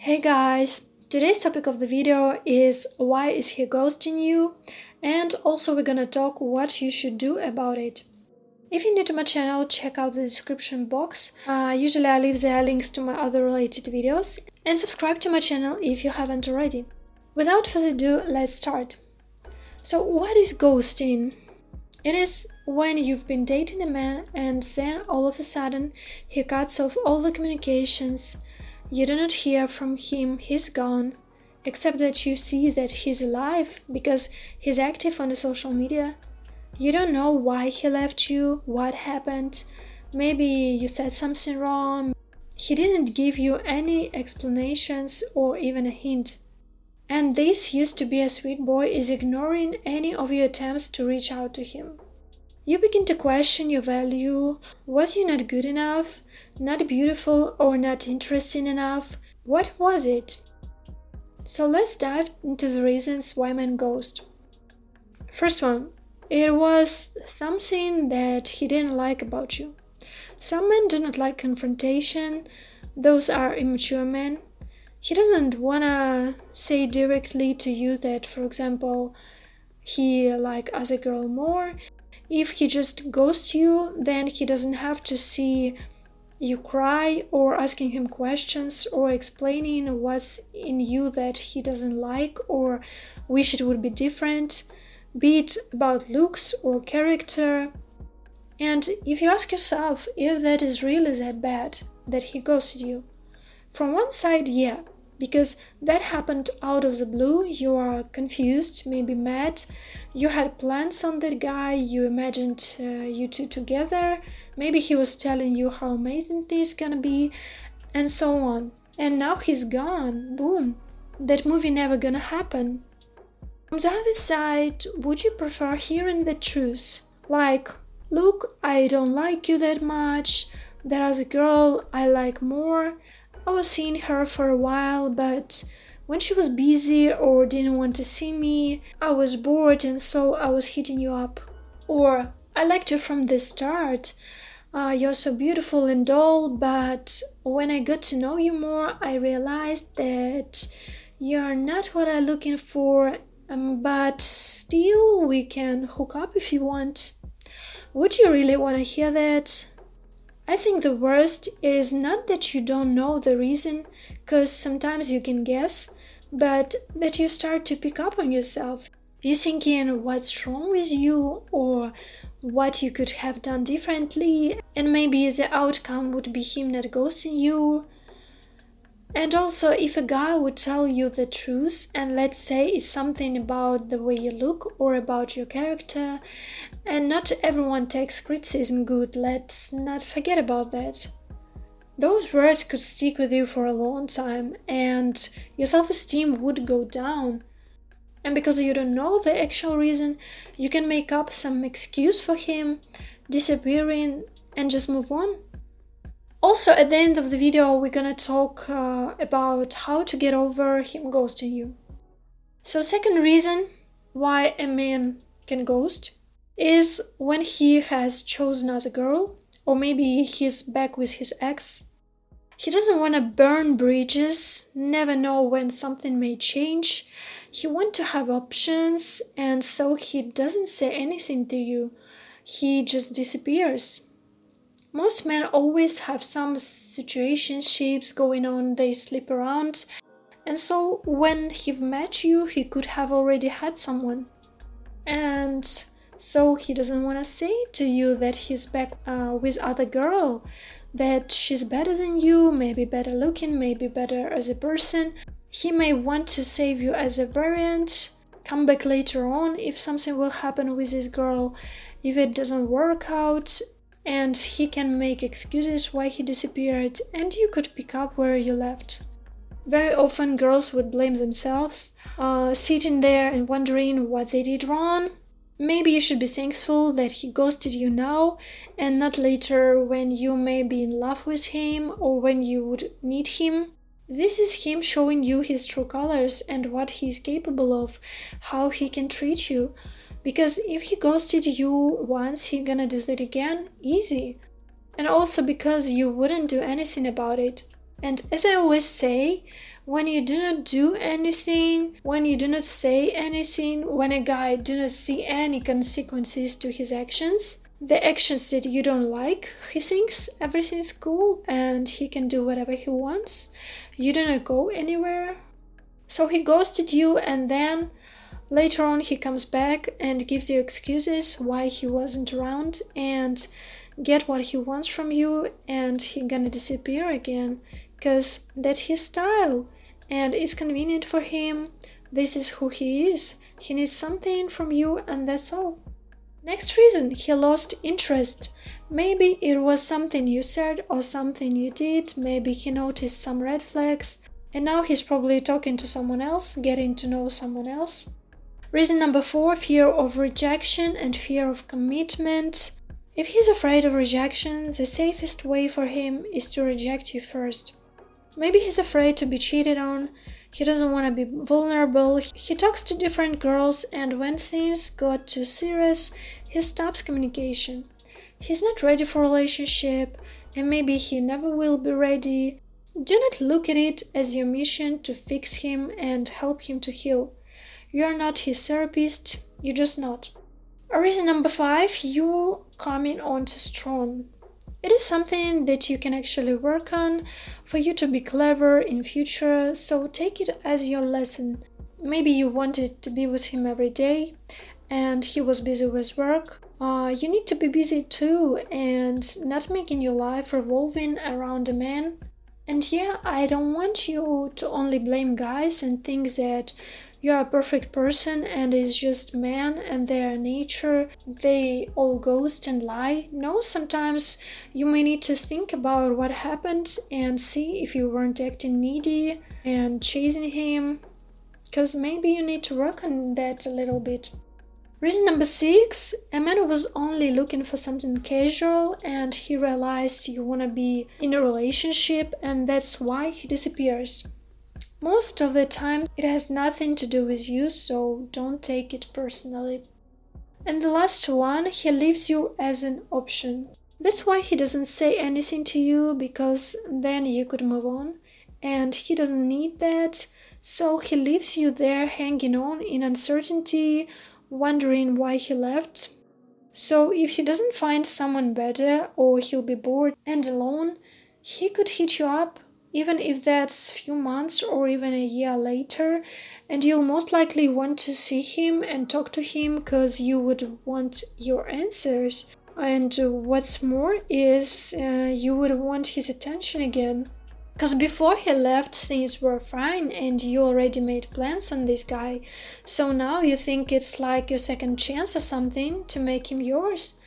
Hey guys, today's topic of the video is why is he ghosting you, and also we're gonna talk what you should do about it. If you're new to my channel, check out the description box. Usually I leave there links to my other related videos, and subscribe to my channel if you haven't already. Without further ado, let's start. So what is ghosting? It is when you've been dating a man and then all of a sudden he cuts off all the communications. You do not hear from him, he's gone, except that you see that he's alive because he's active on the social media. You don't know why he left you, what happened, maybe you said something wrong. He didn't give you any explanations or even a hint. And this used to be a sweet boy is ignoring any of your attempts to reach out to him. You begin to question your value. Was you not good enough, not beautiful, or not interesting enough? What was it? So let's dive into the reasons why men ghost. First one, it was something that he didn't like about you. Some men do not like confrontation. Those are immature men. He doesn't wanna say directly to you that, for example, he like other girl more. If he just ghosts you, then he doesn't have to see you cry or asking him questions or explaining what's in you that he doesn't like or wish it would be different, be it about looks or character. And if you ask yourself if that is really that bad, that he ghosted you, from one side, yeah, because that happened out of the blue, you are confused, maybe mad, you had plans on that guy, you imagined you two together, maybe he was telling you how amazing this is gonna be, and so on. And now he's gone, boom, that movie never gonna happen. From the other side, would you prefer hearing the truth? Like, look, I don't like you that much, there is a girl I like more, I was seeing her for a while, but when she was busy or didn't want to see me, I was bored and so I was hitting you up. Or, I liked you from the start, you're so beautiful and all, but when I got to know you more, I realized that you're not what I'm looking for, but still we can hook up if you want. Would you really want to hear that? I think the worst is not that you don't know the reason, cause sometimes you can guess, but that you start to pick up on yourself. You're thinking what's wrong with you or what you could have done differently, and maybe the outcome would be him not ghosting you. And also, if a guy would tell you the truth and let's say it's something about the way you look or about your character, and not everyone takes criticism good, let's not forget about that. Those words could stick with you for a long time and your self-esteem would go down. And because you don't know the actual reason, you can make up some excuse for him disappearing and just move on. Also, at the end of the video, we're gonna talk about how to get over him ghosting you. So second reason why a man can ghost is when he has chosen another girl, or maybe he's back with his ex. He doesn't want to burn bridges, never know when something may change. He wants to have options, and so he doesn't say anything to you. He just disappears. Most men always have some situationships going on, they sleep around, and so when he met you, he could have already had someone. And so he doesn't want to say to you that he's back with other girl, that she's better than you, maybe better looking, maybe better as a person. He may want to save you as a variant, come back later on if something will happen with this girl, if it doesn't work out, and he can make excuses why he disappeared, and you could pick up where you left. Very often girls would blame themselves, sitting there and wondering what they did wrong. Maybe you should be thankful that he ghosted you now and not later when you may be in love with him or when you would need him. This is him showing you his true colors and what he is capable of, how he can treat you. Because if he ghosted you once, he gonna do that again, easy. And also because you wouldn't do anything about it. And as I always say, when you do not do anything, when you do not say anything, when a guy do not see any consequences to his actions, the actions that you don't like, he thinks everything's cool and he can do whatever he wants. You do not go anywhere. So he ghosted you, and then later on he comes back and gives you excuses why he wasn't around and get what he wants from you, and he gonna disappear again because that's his style and it's convenient for him. This is who he is. He needs something from you and that's all. Next reason, he lost interest. Maybe it was something you said or something you did. Maybe he noticed some red flags and now he's probably talking to someone else, getting to know someone else. Reason number 4, fear of rejection and fear of commitment. If he's afraid of rejection, the safest way for him is to reject you first. Maybe he's afraid to be cheated on, he doesn't want to be vulnerable, he talks to different girls, and when things got too serious, he stops communication. He's not ready for a relationship, and maybe he never will be ready. Do not look at it as your mission to fix him and help him to heal. You are not his therapist, you're just not. Reason number 5, you're coming on too strong. It is something that you can actually work on for you to be clever in future, so take it as your lesson. Maybe you wanted to be with him every day and he was busy with work. You need to be busy too and not making your life revolving around a man. And yeah, I don't want you to only blame guys and think that you are a perfect person and it's just men and their nature, they all ghost and lie. No, sometimes you may need to think about what happened and see if you weren't acting needy and chasing him, because maybe you need to work on that a little bit. Reason number 6, a man was only looking for something casual and he realized you want to be in a relationship and that's why he disappears. Most of the time it has nothing to do with you, so don't take it personally. And the last one, he leaves you as an option. That's why he doesn't say anything to you, because then you could move on, and he doesn't need that, so he leaves you there hanging on in uncertainty, wondering why he left. So if he doesn't find someone better or he'll be bored and alone, he could hit you up, even if that's few months or even a year later, and you'll most likely want to see him and talk to him because you would want your answers. And what's more is you would want his attention again. Because before he left, things were fine and you already made plans on this guy. So now you think it's like your second chance or something to make him yours.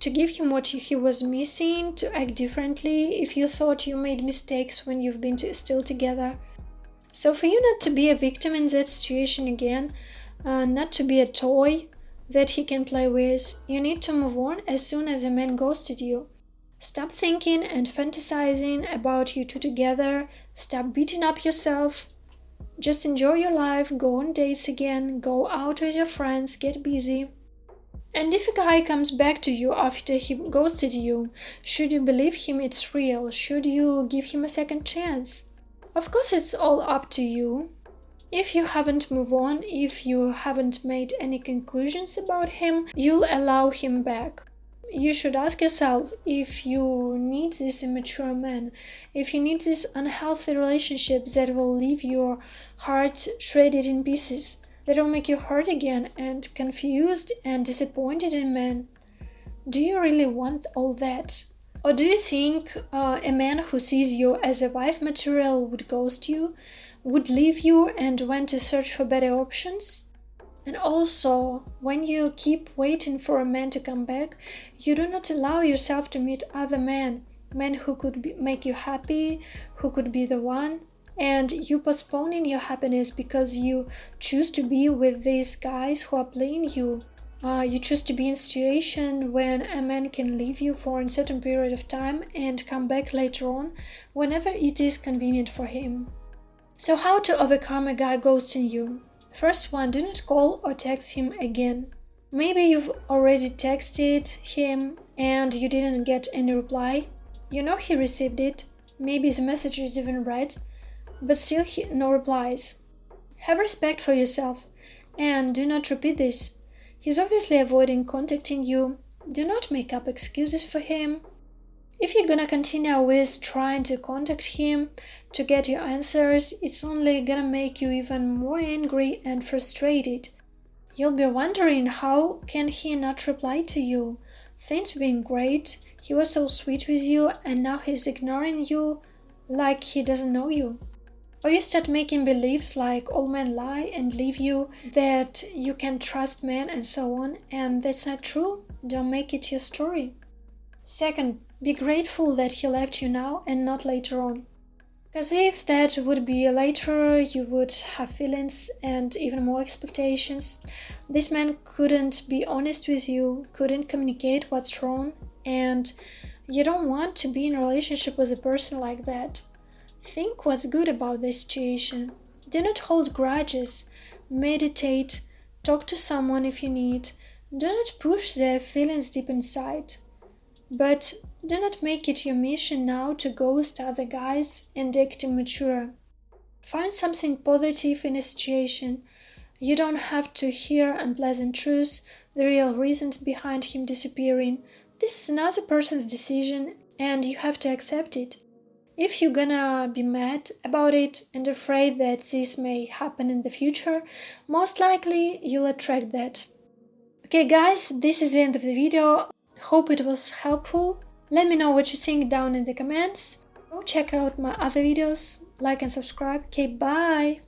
To give him what he was missing, to act differently if you thought you made mistakes when you've been still together. So for you not to be a victim in that situation again, not to be a toy that he can play with, you need to move on as soon as a man ghosted you. Stop thinking and fantasizing about you two together, stop beating up yourself. Just enjoy your life, go on dates again, go out with your friends, get busy. And if a guy comes back to you after he ghosted you, should you believe him it's real? Should you give him a second chance? Of course it's all up to you. If you haven't moved on, if you haven't made any conclusions about him, you'll allow him back. You should ask yourself if you need this immature man, if you need this unhealthy relationship that will leave your heart shredded in pieces, that will make you hurt again and confused and disappointed in men. Do you really want all that? Or do you think a man who sees you as a wife material would ghost you, would leave you and went to search for better options? And also, when you keep waiting for a man to come back, you do not allow yourself to meet other men who could make you happy, who could be the one. And you postponing your happiness because you choose to be with these guys who are playing you. You choose to be in a situation when a man can leave you for a certain period of time and come back later on whenever it is convenient for him. So how to overcome a guy ghosting you? First one, do not call or text him again. Maybe you've already texted him and you didn't get any reply. You know he received it. Maybe the message is even read. but still no replies. Have respect for yourself and do not repeat this. He's obviously avoiding contacting you. Do not make up excuses for him. If you're gonna continue with trying to contact him to get your answers, it's only gonna make you even more angry and frustrated. You'll be wondering how can he not reply to you? Things being great, he was so sweet with you and now he's ignoring you like he doesn't know you. Or you start making beliefs like all men lie and leave you, that you can trust men and so on, and that's not true. Don't make it your story. Second, be grateful that he left you now and not later on. Because if that would be later, you would have feelings and even more expectations. This man couldn't be honest with you, couldn't communicate what's wrong, and you don't want to be in a relationship with a person like that. Think what's good about this situation. Do not hold grudges. Meditate. Talk to someone if you need. Do not push their feelings deep inside. But do not make it your mission now to ghost other guys and act immature. Find something positive in a situation. You don't have to hear unpleasant truths, the real reasons behind him disappearing. This is another person's decision and you have to accept it. If you're gonna be mad about it and afraid that this may happen in the future, most likely you'll attract that. Okay guys, this is the end of the video. Hope it was helpful. Let me know what you think down in the comments. Go check out my other videos, like and subscribe. Okay, bye!